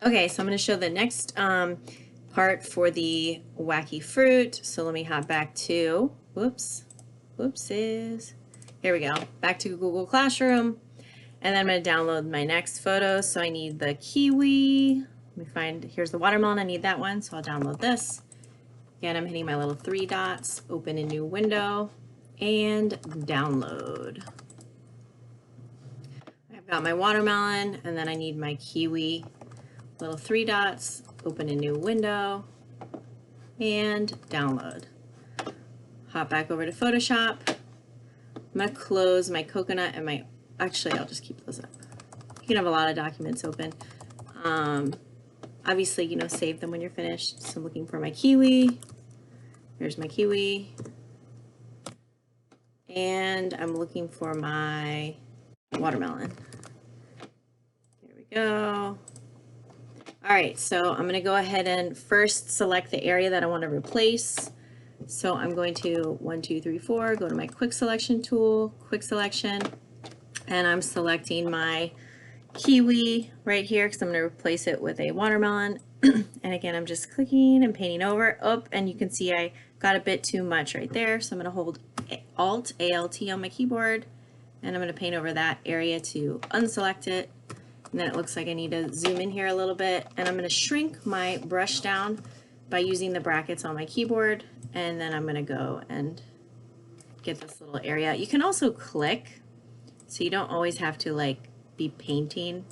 Okay, so I'm going to show the next part for the wacky fruit. So let me hop back to, whoopsies. Here we go. Back to Google Classroom. And then I'm going to download my next photo. So I need the kiwi. Let me find, here's the watermelon. I need that one. So I'll download this. Again, I'm hitting my little 3 dots, open a new window, and download. I've got my watermelon, and then I need my kiwi. Little 3 dots, open a new window, and download. Hop back over to Photoshop. I'm going to close my coconut and my, actually I'll just keep those up. You can have a lot of documents open. Obviously, you know, save them when you're finished. So I'm looking for my kiwi. Here's my kiwi. And I'm looking for my watermelon. Here we go. All right, so I'm going to go ahead and first select the area that I want to replace. So I'm going to 1, 2, 3, 4, go to my quick selection tool, quick selection, and I'm selecting my kiwi right here because I'm going to replace it with a watermelon. And again, I'm just clicking and painting over. Oh, and you can see I got a bit too much right there. So I'm going to hold Alt, ALT on my keyboard, and I'm going to paint over that area to unselect it. And then it looks like I need to zoom in here a little bit, and I'm going to shrink my brush down by using the brackets on my keyboard, and then I'm going to go and get this little area. You can also click, so you don't always have to like be painting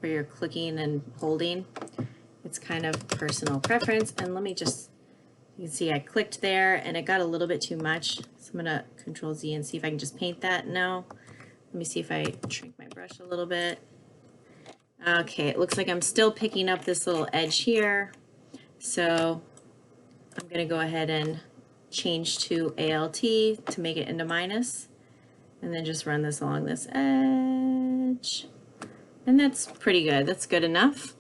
where you're clicking and holding. It's kind of personal preference. And let me just, you can see I clicked there and it got a little bit too much, so I'm going to Control Z and see if I can just paint that. No. Let me see if I shrink my brush a little bit. Okay, it looks like I'm still picking up this little edge here. So I'm going to go ahead and change to ALT to make it into minus. And then just run this along this edge. And that's pretty good. That's good enough.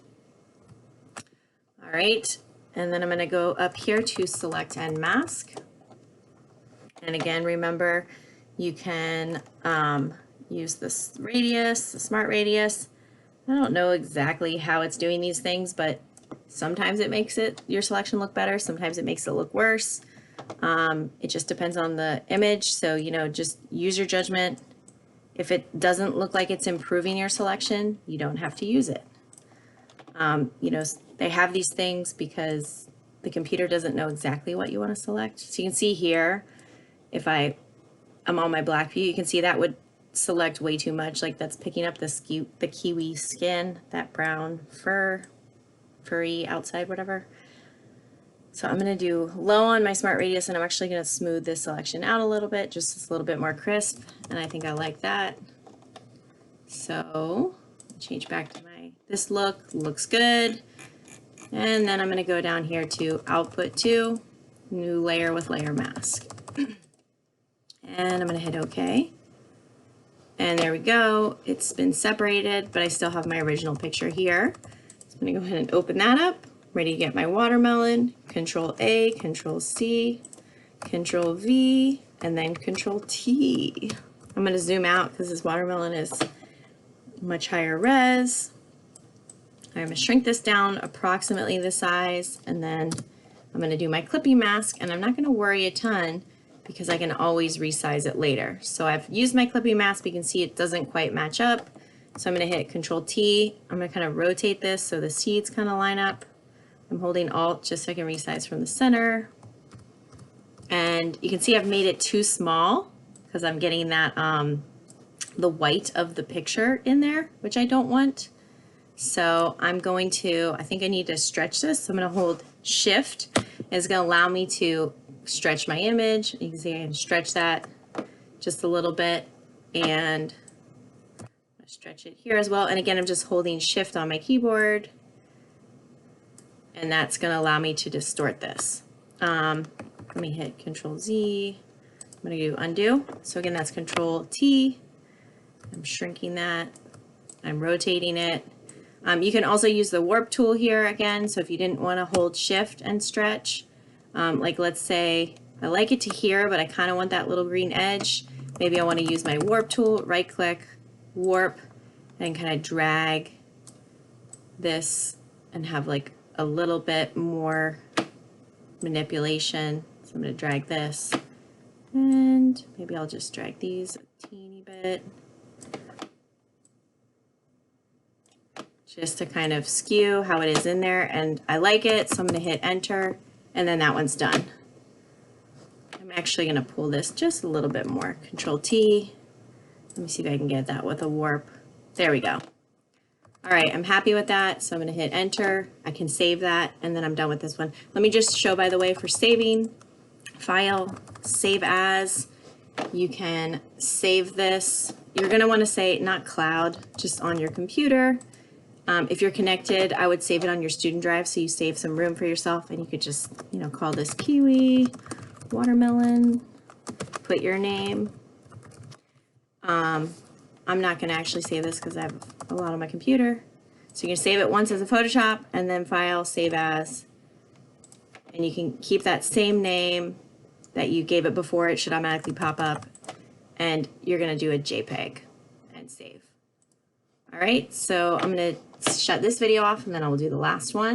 All right. And then I'm going to go up here to select and mask. And again, remember, you can use this radius, the smart radius. I don't know exactly how it's doing these things, but sometimes it makes your selection look better. Sometimes it makes it look worse. It just depends on the image. So, you know, just use your judgment. If it doesn't look like it's improving your selection, you don't have to use it. You know, they have these things because the computer doesn't know exactly what you want to select. So you can see here, if I'm on my black view, you can see that would select way too much, like that's picking up the kiwi skin, that brown furry outside, whatever. So I'm going to do low on my smart radius, and I'm actually going to smooth this selection out a little bit, just a little bit more crisp, and I think I like that. So change back to this looks good. And then I'm going to go down here to output 2, new layer with layer mask. And I'm going to hit OK. And there we go. It's been separated, but I still have my original picture here. So I'm going to go ahead and open that up. Ready to get my watermelon. Control A, Control C, Control V, and then Control T. I'm going to zoom out because this watermelon is much higher res. I'm going to shrink this down approximately the size, and then I'm going to do my clipping mask, and I'm not going to worry a ton because I can always resize it later. So I've used my clipping mask, but you can see it doesn't quite match up. So I'm going to hit Control T. I'm going to kind of rotate this so the seeds kind of line up. I'm holding Alt just so I can resize from the center. And you can see I've made it too small because I'm getting that the white of the picture in there, which I don't want. So I'm going to, I think I need to stretch this. So I'm going to hold Shift. It's going to allow me to stretch my image. You can see I can stretch that just a little bit, and stretch it here as well. And again, I'm just holding Shift on my keyboard, and that's going to allow me to distort this. Let me hit Control Z. I'm going to do undo. So again, that's Control T. I'm shrinking that. I'm rotating it. You can also use the warp tool here again. So if you didn't want to hold Shift and stretch, like let's say I like it to here, but I kind of want that little green edge. Maybe I want to use my warp tool, right click, warp, and kind of drag this and have like a little bit more manipulation. So I'm going to drag this, and maybe I'll just drag these a teeny bit just to kind of skew how it is in there, and I like it, so I'm going to hit enter, and then that one's done. I'm actually going to pull this just a little bit more. Control T. Let me see if I can get that with a warp. There we go. All right, I'm happy with that, so I'm going to hit enter. I can save that, and then I'm done with this one. Let me just show, by the way, for saving, File, Save As. You can save this. You're going to want to say not cloud, just on your computer. If you're connected, I would save it on your student drive so you save some room for yourself, and you could just, you know, call this Kiwi Watermelon, put your name. I'm not going to actually save this because I have a lot on my computer. So you can save it once as a Photoshop, and then File, Save As, and you can keep that same name that you gave it before. It should automatically pop up, and you're going to do a JPEG and save. All right, so I'm going to shut this video off, and then I'll do the last one.